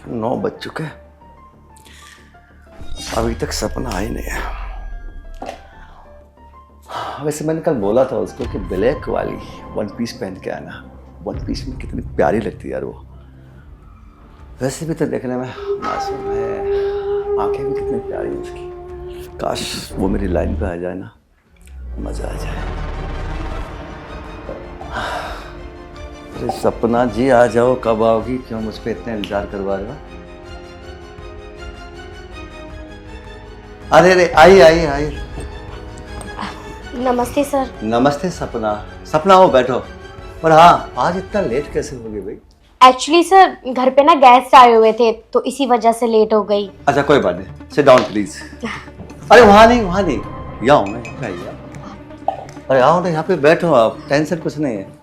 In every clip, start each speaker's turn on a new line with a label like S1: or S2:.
S1: 9 बज चुके, अभी तक सपना आ ही नहीं है। वैसे मैंने कल बोला था उसको कि ब्लैक वाली वन पीस पहन के आना। वन पीस में कितनी प्यारी लगती है यार वो। वैसे भी तो देखने में मासूम है, आंखें भी कितनी प्यारी हैं उसकी। काश वो मेरी लाइन पे आ जाए ना, मजा आ जाए। अरे सपना जी आ जाओ, कब आओगी? क्यों मुझ पे इतना इंतजार करवा रहे हो? अरे अरे आई आई आई।
S2: नमस्ते सर।
S1: नमस्ते सपना। सपना आओ बैठो। पर हाँ, आज इतना लेट कैसे हो गई भाई?
S2: एक्चुअली सर घर पे ना गेस्ट आए हुए थे तो इसी वजह से लेट हो गई।
S1: अच्छा कोई बात नहीं, सिट डाउन प्लीज। अरे वहाँ नहीं, यहाँ मैं यहाँ पे आइए। अरे आओ ना, यहाँ पे बैठो आप, टेंशन कुछ नहीं है।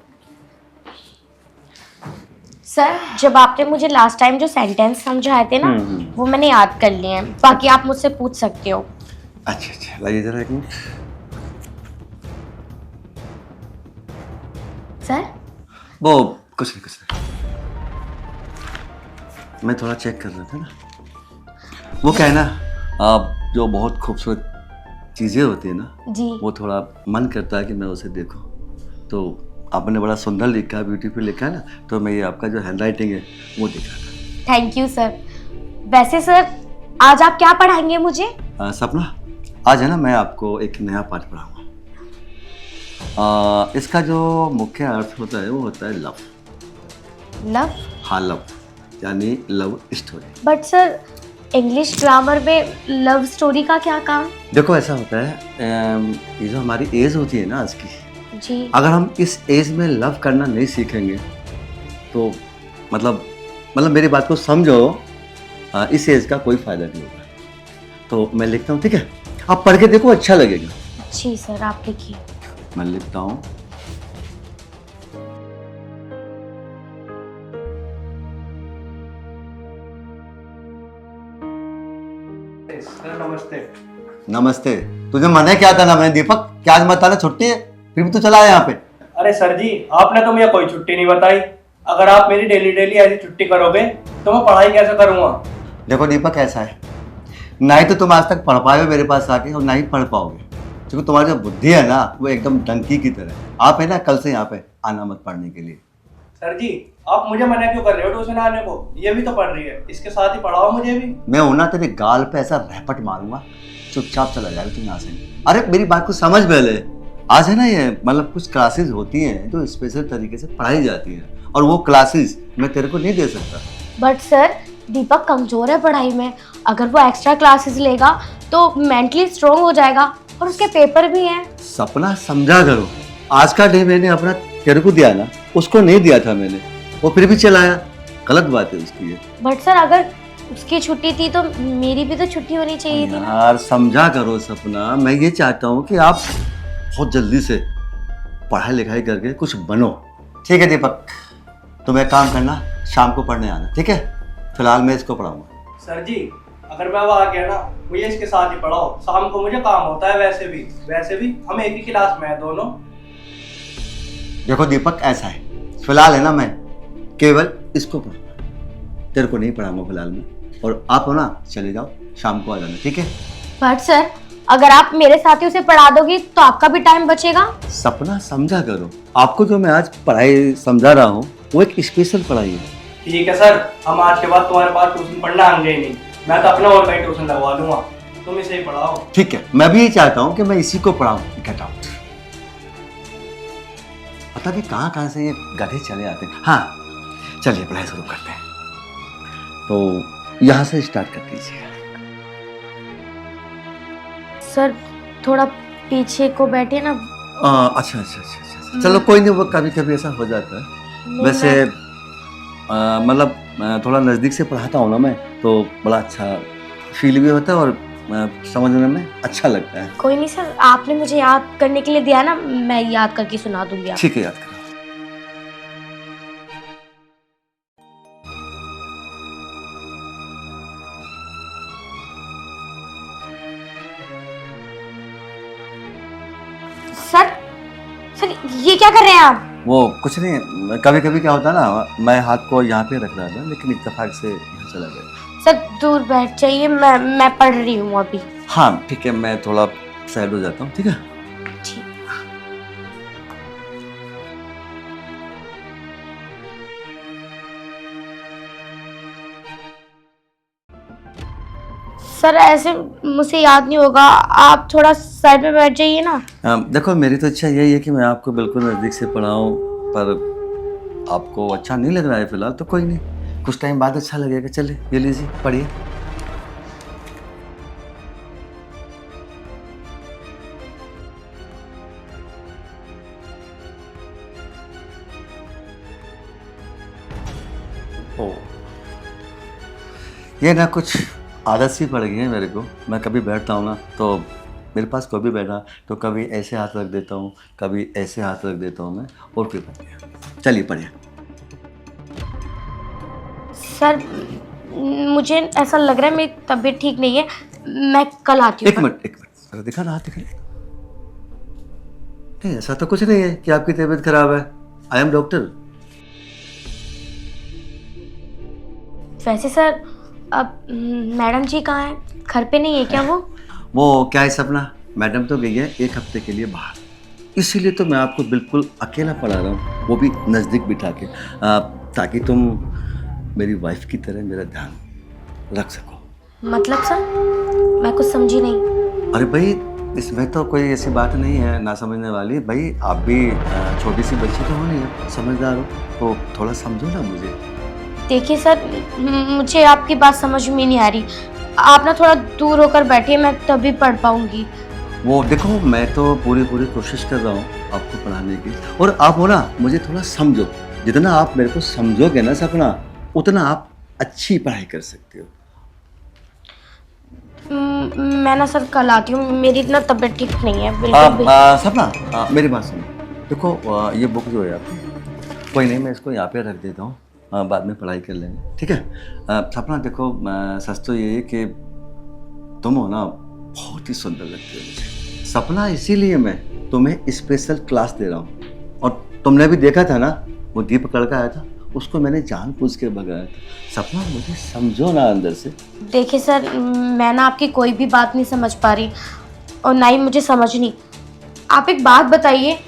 S2: सर जब आपने मुझे लास्ट टाइम जो सेंटेंस समझाए थे ना वो मैंने याद कर लिए हैं, बाकी आप मुझसे पूछ सकते हो।
S1: अच्छा लाइए जरा एक मिनट।
S2: सर
S1: वो कुछ नहीं, मैं थोड़ा चेक कर रहा था ना। वो क्या है ना, आप जो बहुत खूबसूरत चीज़ें होती है ना
S2: जी,
S1: वो थोड़ा मन करता है कि मैं उसे देखूं। तो आपने बड़ा सुंदर लिखा है, ब्यूटीफुल लिखा है ना, तो मैं ये आपका जो हैंड राइटिंग है वो देख रहा था।
S2: Thank you sir. वैसे सर आज आप क्या पढ़ाएंगे मुझे?
S1: सपना, आज है ना मैं आपको एक नया पाठ पढ़ाऊंगा। इसका जो मुख्य अर्थ होता है वो होता है लव।
S2: लव?
S1: हाँ लव, यानी love story.
S2: But sir English grammar में लव स्टोरी का क्या काम?
S1: देखो ऐसा होता है, ये जो हमारी एज होती है ना आज की,
S2: जी,
S1: अगर हम इस एज में लव करना नहीं सीखेंगे तो मतलब मेरी बात को समझो, इस एज का कोई फायदा नहीं होगा। तो मैं लिखता हूँ, ठीक है? आप पढ़ के देखो, अच्छा लगेगा।
S2: जी सर आप लिखिए।
S1: मैं लिखता हूँ।
S3: नमस्ते।
S1: नमस्ते। तुझे मना क्या था ना मैंने दीपक, क्या आज मत आना, छुट्टी है, फिर भी तू चला है यहाँ पे।
S3: अरे सर जी, आपने तो मुझे कोई छुट्टी नहीं बताई। अगर आप मेरी डेली डेली ऐसी छुट्टी करोगे तो मैं पढ़ाई कैसे करूँगा?
S1: देखो दीपक ऐसा है, ना ही तो तुम आज तक पढ़ पाए हो मेरे पास आके, और ना ही पढ़ पाओगे, क्योंकि तुम्हारी जो बुद्धि है ना वो एकदम डंकी की तरह है। आप है ना कल से यहाँ पे आना मत पढ़ने के लिए।
S3: सर जी, आप मुझे मना क्यों कर रहे हो ट्यूशन आने को? ये भी तो पढ़ रही है, इसके साथ ही पढ़ाओ मुझे भी।
S1: मैं हूं ना तेरे गाल पे ऐसा रैपट मारूंगा, चुपचाप चला जाएगा तुम यहाँ से। अरे मेरी बात को समझ पहले। आज है ना ये कुछ क्लासेस होती हैं जो स्पेशल तरीके से पढ़ाई जाती हैं, और वो क्लासेस मैं तेरे को नहीं दे सकता।
S2: बट सर दीपक कमजोर है पढ़ाई में, अगर वो एक्स्ट्रा क्लासेस लेगा तो मेंटली स्ट्रांग हो जाएगा और उसके पेपर भी हैं।
S1: सपना समझा करो, आज का डे मैंने अपना तेरे को दिया ना, उसको नहीं दिया था मैंने, वो फिर भी चलाया। गलत बात है उसकी ये।
S2: बट सर अगर उसकी छुट्टी थी तो मेरी भी तो छुट्टी होनी चाहिए थी ना।
S1: यार समझा करो सपना, मैं ये चाहता हूँ कि आप बहुत जल्दी से पढ़ाई लिखाई करके कुछ बनो। ठीक है दीपक, तुम एक काम करना, शाम को पढ़ने आना, ठीक है? फिलहाल मैं इसको पढ़ाऊंगा।
S3: सर जी, अगर मैं वहाँ आ गया ना, मुझे इसके साथ ही पढ़ाओ। शाम को मुझे काम होता है, वैसे भी हम एक ही क्लास में हैं दोनों।
S1: देखो दीपक ऐसा है, फिलहाल है ना मैं केवल इसको पढ़ूंगा, तेरे को नहीं पढ़ाऊंगा फिलहाल में। और आप हो ना, चले जाओ, शाम को आ जाना, ठीक है?
S2: बट सर अगर आप मेरे साथ ही उसे पढ़ा दोगे तो आपका भी टाइम बचेगा।
S1: सपना समझा करो, आपको जो मैं आज पढ़ाई समझा रहा हूँ वो एक स्पेशल पढ़ाई है।
S3: ठीक है सर, हम आज के बाद तुम्हारे पास ट्यूशन पढ़ना आएंगे ही नहीं। मैं तो अपना और कहीं ट्यूशन लगवा दूंगा, तुम इसे ही पढ़ाओ।
S1: ठीक है, मैं भी ये चाहता हूँ कि मैं इसी को पढ़ाऊँ। Get out. पता नहीं कहाँ से ये गधे चले आते हैं। हाँ चलिए पढ़ाई शुरू करते हैं, तो यहाँ से स्टार्ट कर दीजिए।
S2: सर थोड़ा पीछे को बैठे ना।
S1: अच्छा, चलो कोई नहीं, वो कभी कभी ऐसा हो जाता है। वैसे थोड़ा नज़दीक से पढ़ाता हूँ ना मैं, तो बड़ा अच्छा फील भी होता है और समझने में अच्छा लगता है।
S2: कोई नहीं सर, आपने मुझे याद करने के लिए दिया ना, मैं याद करके सुना दूंगी आपको।
S1: ठीक है, याद करो।
S2: सर सर ये क्या कर रहे हैं आप?
S1: वो कुछ नहीं, कभी कभी क्या होता है ना, मैं हाथ को यहाँ पे रख रहा था लेकिन इत्तेफाक से यहाँ चला गया।
S2: सर दूर बैठ जाइए, मैं पढ़ रही हूँ अभी।
S1: हाँ ठीक है, मैं थोड़ा साइड हो जाता हूँ, ठीक है।
S2: ठीक। सर ऐसे मुझे याद नहीं होगा, आप थोड़ा साइड में बैठ जाइए ना।
S1: देखो मेरी तो इच्छा यही है कि मैं आपको बिल्कुल नज़दीक से पढ़ाऊँ, पर आपको अच्छा नहीं लग रहा है फिलहाल, तो कोई नहीं, कुछ टाइम बाद अच्छा लगेगा। चलिए ये लीजिए पढ़िए। ओ, ये ना कुछ आदत सी पड़ गई है मेरे को। मैं कभी बैठता हूँ ना तो मेरे पास कोई भी बैठा तो कभी ऐसे हाथ रख देता हूँ, कभी ऐसे हाथ रख देता हूँ मैं, और फिर पढ़िए। चलिए पढ़िए।
S2: सर मुझे ऐसा लग रहा है मेरी तबीयत ठीक नहीं है, मैं कल आती हूँ।
S1: एक मिनट जरा दिखा ना, हाथ दिखा। नहीं ऐसा तो कुछ नहीं है कि आपकी तबीयत खराब है। I am doctor.
S2: वैसे सर अब मैडम जी कहाँ हैं? घर पे नहीं है क्या वो?
S1: क्या है सपना, मैडम तो गई है 1 हफ्ते के लिए बाहर, इसीलिए तो मैं आपको बिल्कुल अकेला पढ़ा रहा हूँ, वो भी नज़दीक बिठा के, ताकि तुम मेरी वाइफ की तरह मेरा ध्यान रख सको।
S2: मतलब सर मैं कुछ समझी नहीं।
S1: अरे भाई इसमें तो कोई ऐसी बात नहीं है ना समझने वाली। भाई आप भी छोटी सी बच्ची तो हो नहीं है, समझदार हो, तो थोड़ा समझो ना मुझे।
S2: देखिए सर मुझे आपकी बात समझ में नहीं आ रही, आप ना थोड़ा दूर होकर बैठिए, मैं तभी पढ़ पाऊंगी।
S1: वो देखो मैं तो पूरी कोशिश कर रहा हूँ आपको पढ़ाने की, और आप हो ना मुझे थोड़ा समझो। जितना आप मेरे को समझोगे ना सपना, उतना आप अच्छी पढ़ाई कर सकते हो।
S2: मैं ना सर कल आती हूँ, मेरी इतना तबीयत ठीक नहीं है बिल्कुल भी।
S1: सपना मेरी बात सुनो। देखो ये बुक जो है आपकी, कोई नहीं मैं इसको यहाँ पे रख देता हूँ, बाद में पढ़ाई कर लेंगे, ठीक है। सपना देखो सच तो ये है कि तुम हो ना बहुत ही सुंदर लगती हो मुझे सपना, इसीलिए मैं तुम्हें स्पेशल क्लास दे रहा हूँ। और तुमने भी देखा था ना वो दीपक लड़का आया था, उसको मैंने जानबूझ के भगाया था। सपना मुझे समझो ना अंदर से।
S2: देखिए सर मैं ना आपकी कोई भी बात नहीं समझ पा रही, और ना ही मुझे समझनी। आप एक बात बताइए,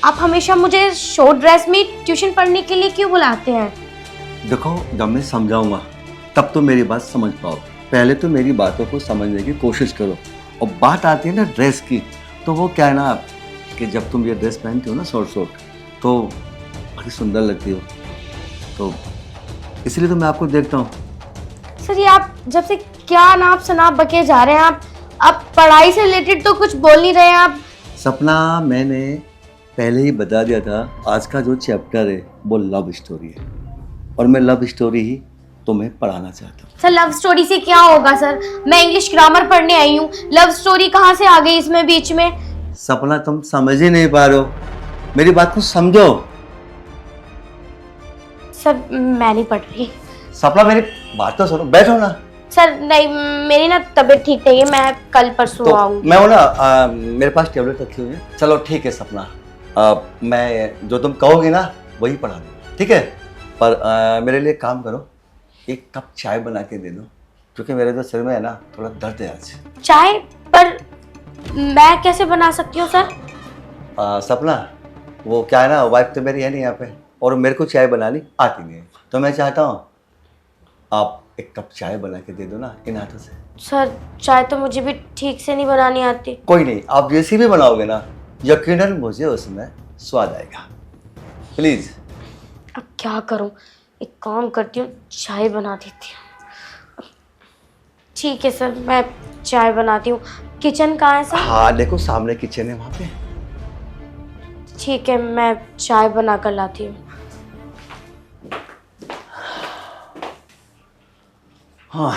S2: आप हमेशा मुझे शॉर्ट ड्रेस में ट्यूशन पढ़ने के लिए क्यों बुलाते हैं?
S1: देखो जब मैं समझाऊंगा तब तो मेरी बात समझ पाओ, पहले तो मेरी बातों को समझने की कोशिश करो। और बात आती है ना ड्रेस की, तो वो क्या है ना कि जब तुम ये ड्रेस पहनती हो ना शॉर्ट तो बड़ी सुंदर लगती हो, तो इसलिए तो मैं आपको देखता हूँ।
S2: सर ये आप जब से क्या नाप शनाप बके जा रहे हैं, आप पढ़ाई से रिलेटेड तो कुछ बोल नहीं रहे हैं आप।
S1: सपना मैंने पहले ही बता दिया था, आज का जो चैप्टर है वो लव स्टोरी है, और मैं लव स्टोरी ही तुम्हें पढ़ाना चाहता हूँ।
S2: सर लव स्टोरी से क्या होगा सर? मैं इंग्लिश ग्रामर पढ़ने आई हूँ, लव स्टोरी कहाँ से आ गई इसमें बीच में?
S1: सपना तुम समझ ही नहीं पा रहे हो, मेरी बात को समझो।
S2: सर मैं नहीं पढ़ रही।
S1: सपना मेरी बात तो सुनो, बैठो ना।
S2: सर नहीं, मेरी ना तबीयत ठीक नहीं है, मैं कल परसों
S1: तो
S2: आऊंगी।
S1: मैं हूँ ना, मेरे पास टेबलेट रखी हुई है। चलो ठीक है सपना, मैं जो तुम कहोगे ना वही पढ़ा दूँ, ठीक है। पर मेरे लिए काम करो, 1 कप चाय बना के दे दो, क्योंकि मेरे जो सिर में है ना थोड़ा दर्द है आज।
S2: चाय? पर मैं कैसे बना सकती हूँ सर?
S1: सपना वो क्या है ना, वाइफ तो मेरी है नहीं यहाँ पे, और मेरे को चाय बनानी आती नहीं है, तो मैं चाहता हूँ आप 1 कप चाय बना के दे दो ना इन हाथों से।
S2: सर चाय तो मुझे भी ठीक से नहीं बनानी आती।
S1: कोई नहीं, आप जैसी भी बनाओगे ना यकीनन मुझे उसमें स्वाद आएगा। प्लीज।
S2: अब क्या करूँ, एक काम करती हूँ चाय बना देती हूँ। ठीक है सर, मैं चाय बनाती हूँ। किचन कहाँ है सर?
S1: हाँ देखो सामने किचन है वहाँ पे।
S2: ठीक है, मैं चाय बना कर लाती हूँ।
S1: हाँ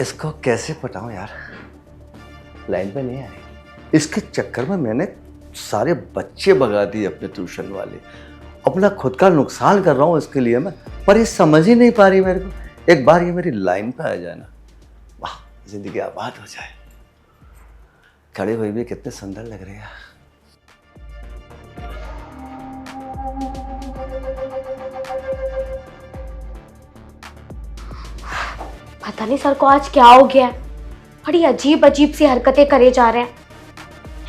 S1: इसको कैसे पटाऊं यार, लाइन पे नहीं आ रही। इसके चक्कर में मैंने सारे बच्चे भगा दिए अपने ट्यूशन वाले, अपना खुद का नुकसान कर रहा हूँ इसके लिए मैं, पर ये समझ ही नहीं पा रही मेरे को। एक बार ये मेरी लाइन पे आ जाए ना, वाह जिंदगी आबाद हो जाए। खड़ी हुई भी कितने सुंदर लग रही है।
S2: पता नहीं सर को आज क्या हो गया है, बड़ी अजीब अजीब सी हरकतें करे जा रहे हैं।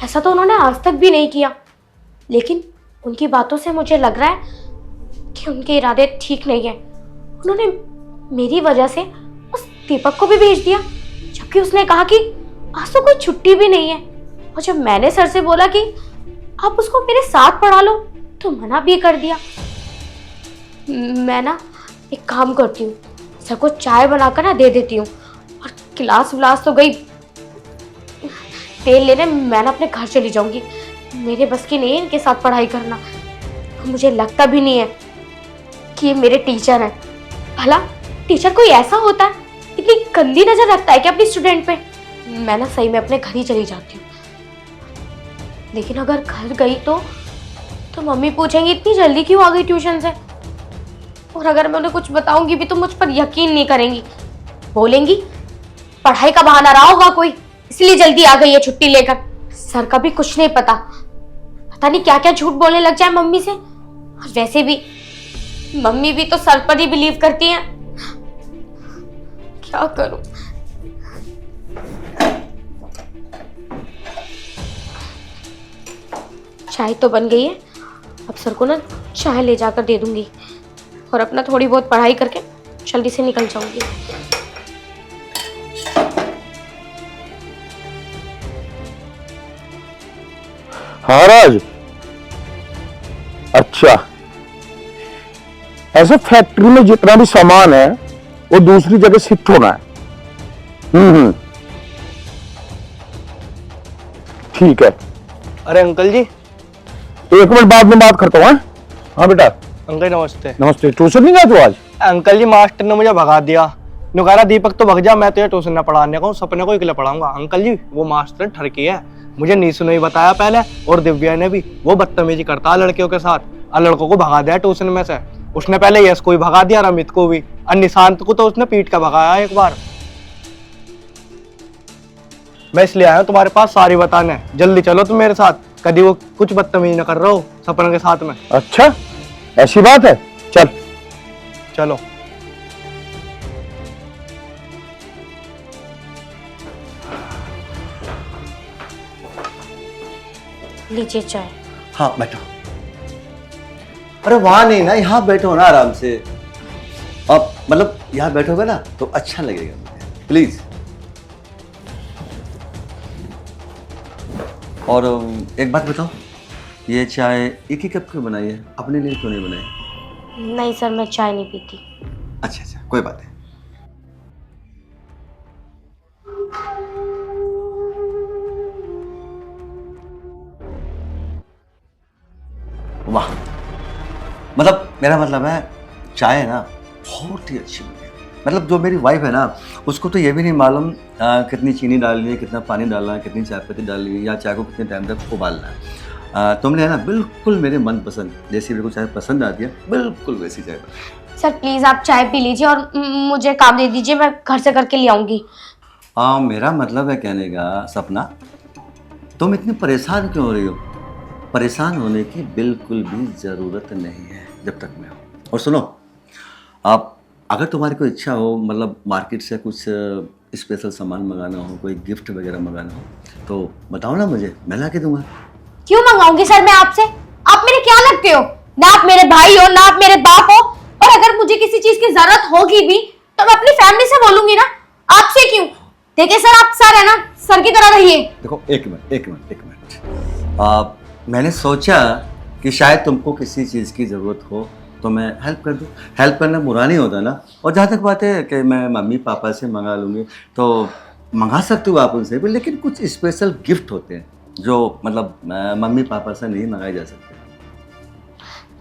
S2: ऐसा तो उन्होंने आज तक भी नहीं किया, लेकिन उनकी बातों से मुझे लग रहा है कि उनके इरादे ठीक नहीं है। उन्होंने मेरी वजह से उस दीपक को भी भेज दिया, जबकि उसने कहा कि आज तो कोई छुट्टी भी नहीं है। और जब मैंने सर से बोला कि आप उसको मेरे साथ पढ़ा लो, तो मना भी कर दिया। मैं ना एक काम करती हूँ, सर को चाय बनाकर ना दे देती हूँ, और क्लास व्लास तो गई, तेल लेने मैं ना अपने घर चली जाऊंगी। मेरे बस की नहीं है इनके साथ पढ़ाई करना। मुझे लगता भी नहीं है कि ये मेरे टीचर हैं। भला टीचर कोई ऐसा होता है, इतनी गंदी नजर रखता है कि अपनी स्टूडेंट पे। मैं ना सही में अपने घर ही चली जाती हूँ। लेकिन अगर घर गई तो मम्मी पूछेंगी इतनी जल्दी क्यों आ गई ट्यूशन से। और अगर मैं उन्हें कुछ बताऊंगी भी तो मुझ पर यकीन नहीं करेंगी। बोलेंगी पढ़ाई का बहाना रहा होगा कोई, इसलिए जल्दी आ गई है छुट्टी लेकर। सर का भी कुछ नहीं पता, पता नहीं क्या क्या झूठ बोलने लग जाए मम्मी से। और वैसे भी मम्मी भी तो सर पर ही बिलीव करती हैं। क्या करूं? चाय तो बन गई है, अब सर को ना चाय ले जाकर दे दूंगी और अपना थोड़ी बहुत पढ़ाई करके जल्दी से निकल जाऊंगी।
S4: हाँ राज, अच्छा ऐसे फैक्ट्री में जितना भी सामान है वो दूसरी जगह शिफ्ट होना है। ठीक है।
S3: अरे अंकल जी,
S4: एक मिनट बाद में बात करता हूँ। हाँ बेटा।
S3: अंकल नमस्ते।
S4: नमस्ते। ट्यूशन नहीं गया तू आज?
S3: अंकल जी मास्टर ने मुझे भगा दिया। नु कह रहा दीपक तो भग जा, मैं तुझे ट्यूशन ना पढ़ाने का हूँ, सपने को अकेले पढ़ाऊंगा। अंकल जी वो मास्टर ठरकी है, मुझे नीसू ने ही बताया पहले, और दिव्या ने भी। वो बदतमीजी करता है लड़कियों के साथ, और लड़कों को भगा दिया ट्यूशन में से। उसने पहले यश को भी भगा दिया, रमित को भी, और निशांत को तो उसने पीट का भगाया एक बार। मैं इसलिए आया हूँ तुम्हारे पास सारी बताने। जल्दी चलो तुम मेरे साथ, कभी वो कुछ बदतमीजी न कर रहे हो सपना के साथ में।
S4: अच्छा ऐसी बात है, चल
S3: चलो।
S2: लीजिए चाय।
S1: हाँ बैठो। अरे वहां नहीं ना, यहाँ बैठो ना आराम से। अब मतलब यहाँ बैठोगे ना तो अच्छा लगेगा मुझे, प्लीज। और एक बात बताओ, ये चाय एक ही कप क्यों बनाई है, अपने लिए क्यों नहीं बनाई?
S2: नहीं सर, मैं चाय नहीं पीती।
S1: अच्छा अच्छा, कोई बात नहीं। वाह, मतलब मेरा मतलब है चाय है ना बहुत ही अच्छी बनी है। मतलब जो मेरी वाइफ है ना, उसको तो ये भी नहीं मालूम कितनी चीनी डालनी है, कितना पानी डालना है, कितनी चाय पत्ती डालनी है, या चाय को कितने टाइम तक उबालना है। तुमने है ना बिल्कुल मेरे मन पसंद, जैसी मेरे को चाय पसंद आती है बिल्कुल वैसी चाय बनाई।
S2: सर प्लीज आप चाय पी लीजिए और मुझे काम दे दीजिए, मैं घर से करके ले आऊंगी।
S1: मेरा मतलब है कहने का सपना, तुम इतनी परेशान क्यों हो रही हो? परेशान होने की बिल्कुल भी ज़रूरत नहीं है जब तक मैं हूँ। और सुनो, आप अगर तुम्हारी कोई इच्छा हो, मतलब मार्केट से कुछ स्पेशल सामान मंगाना हो, कोई गिफ्ट वगैरह मंगाना हो, तो बताओ ना मुझे, मैं ला के दूंगा।
S2: क्यों मंगाऊंगी सर मैं आपसे? आप मेरे क्या लगते हो? ना आप मेरे भाई हो, ना आप मेरे बाप हो। और अगर मुझे किसी चीज की जरूरत होगी भी तो मैं अपनी फैमिली से बोलूंगी ना, आपसे क्यों? देखिए सर, आप सर है ना, सर की तरह रहिए।
S1: देखो एक मिनट, मैंने सोचा कि शायद तुमको किसी चीज़ की ज़रूरत हो तो मैं हेल्प कर दूँ। हेल्प करना बुरा नहीं होता ना। और जहाँ तक बात है कि मैं मम्मी पापा से मंगा लूँगी, तो मंगा सकती हूँ आप उनसे भी, लेकिन कुछ स्पेशल गिफ्ट होते हैं जो मतलब मम्मी पापा से नहीं मंगाए जा सकते।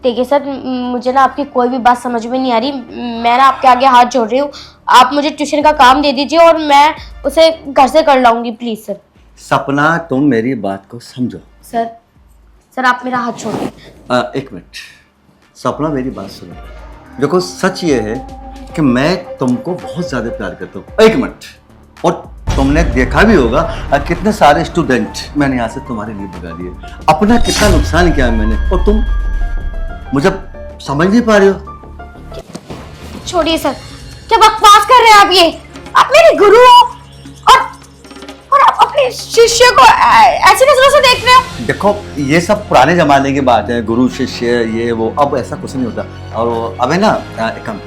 S2: देखिए सर, मुझे ना आपकी कोई भी बात समझ में नहीं आ रही। मैं ना आपके आगे हाथ जोड़ रही हूँ, आप मुझे ट्यूशन का काम दे दीजिए और मैं उसे घर से कर लाऊंगी, प्लीज सर।
S1: सपना, तुम मेरी बात को समझो।
S2: सर आप मेरा हाथ छोड़िए।
S1: एक मिनट सपना, मेरी बात सुनो। देखो सच ये है कि मैं तुमको बहुत ज़्यादा प्यार करता हूँ। एक मिनट, और तुमने देखा भी होगा कितने सारे स्टूडेंट मैंने यहाँ से तुम्हारे लिए भगा दिए। अपना कितना नुकसान किया मैंने, और मुझे समझ नहीं पा रहे हो?
S2: छोड़िए सर, क्या बकवास कर रहे हैं आप? ये आप मेरे गुरु हो और आप अपने शिष्य को ऐसी नजरों से देख रहे हो?
S1: देखो, ये सब पुराने जमाने की बात है, गुरु शिष्य ये वो, अब ऐसा कुछ नहीं होता। और अब है ना, कम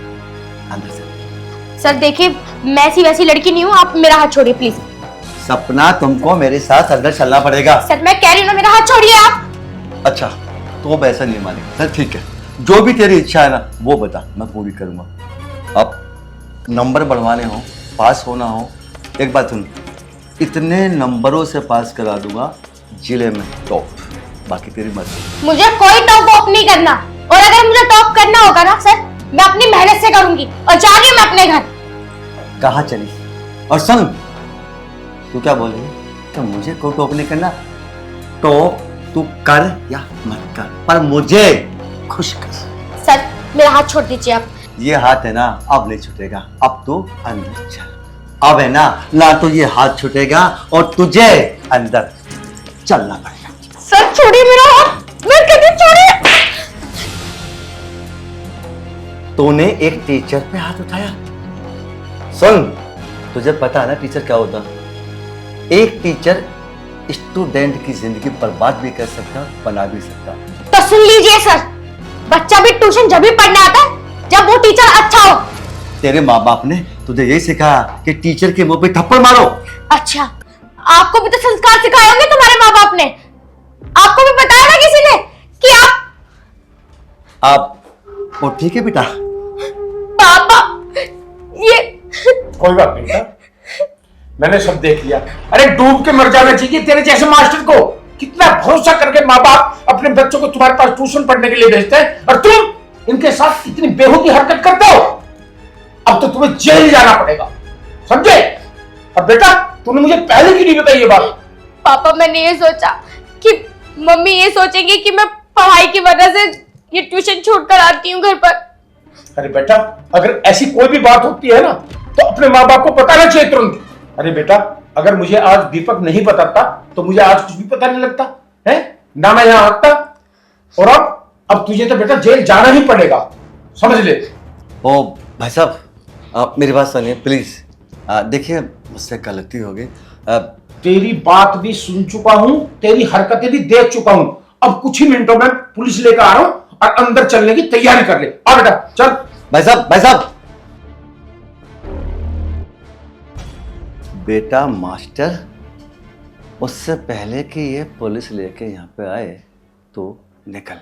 S1: अंदर से।
S2: सर देखिए, मैं ऐसी वैसी लड़की नहीं हूँ, आप मेरा हाथ छोड़िए प्लीज।
S1: सपना, तुमको मेरे साथ अंदर चलना पड़ेगा।
S2: सर मैं कह रही हूँ ना, मेरा हाथ छोड़िए आप।
S1: अच्छा, तो अब ऐसा नहीं मानेगा। चल ठीक है, जो भी तेरी इच्छा है ना वो बता, मैं पूरी करूंगा। अब नंबर बढ़वाने हो, पास होना हो, एक बात सुन, इतने नंबरों से पास करा दूंगा जिले में टॉप, बाकी तेरी मर्जी।
S2: मुझे कोई टॉप वॉप नहीं करना, और अगर मुझे टॉप करना होगा ना सर, मैं अपनी मेहनत से करूंगी, और जा रही हूँ मैं अपने घर।
S1: कहाँ चली? और सुन, तू क्या बोल रही है कि मुझे कोई टॉप नहीं करना? टॉप तू कर या मत कर, पर मुझे खुश कर।
S2: सर मेरा हाथ छोड़ दीजिए आप।
S1: ये हाथ है ना, अब नहीं छूटेगा, अब तू अंदर चल। अब है ना तो ये हाथ छूटेगा और तुझे अंदर चलना पड़ेगा।
S2: सर छोड़िए मेरा हाथ, मैं कहती हूँ छोड़िए।
S1: तूने एक टीचर पे हाथ उठाया। सुन, तुझे पता है ना टीचर क्या होता? एक टीचर स्टूडेंट की जिंदगी बर्बाद भी कर सकता, बना भी सकता।
S2: तो सुन लीजिए सर, बच्चा भी ट्यूशन जब भी पढ़ने आता है जब वो टीचर अच्छा हो।
S1: तेरे माँ बाप ने तुझे यही सिखाया कि टीचर के मुंह पे थप्पड़ मारो?
S2: अच्छा, आपको भी तो संस्कार सिखाए होंगे तुम्हारे माँ बाप ने। आपको भी बताया ना किसी ने कि
S1: आप वो ठीक है बेटा?
S2: पापा ये
S5: कोई बात नहीं बेटा, मैंने सब देख लिया। अरे डूब के मर जाना चाहिए तेरे जैसे मास्टर को। कितना भरोसा करके माँ बाप अपने बच्चों को तुम्हारे पास ट्यूशन पढ़ने के लिए भेजते हैं, और तुम इनके साथ इतनी बेहूदी हरकत करते हो। अब तो तुम्हें जेल जाना पड़ेगा, समझे? और बेटा, तूने मुझे पहले क्यों नहीं बताई ये बात?
S2: पापा मैंने ये सोचा कि मम्मी ये सोचेंगी कि मैं पढ़ाई की वजह से ये ट्यूशन छोड़कर आती हूँ घर पर।
S5: अरे बेटा, अगर ऐसी कोई भी बात होती है ना तो अपने माँ बाप को बताना चाहिए तुरंत। अरे बेटा, अगर मुझे आज दीपक नहीं बताता तो मुझे आज कुछ भी पता नहीं लगता है ना, मैं यहाँ आता। और अब तुझे तो बेटा जेल जाना ही पड़ेगा, समझ ले।
S1: ओ भाई साहब, आप मेरी बात सुनिए प्लीज। देखिए, मुझसे गलती हो गई।
S5: तेरी बात भी सुन चुका हूं, तेरी हरकतें भी देख चुका हूं। अब कुछ ही मिनटों में पुलिस लेकर आ रहा हूं और अंदर चलने की तैयारी कर ले। आ बेटा चल।
S1: भाई साहब, बेटा मास्टर, उससे पहले कि ये पुलिस लेके यहाँ पे आए तो निकल।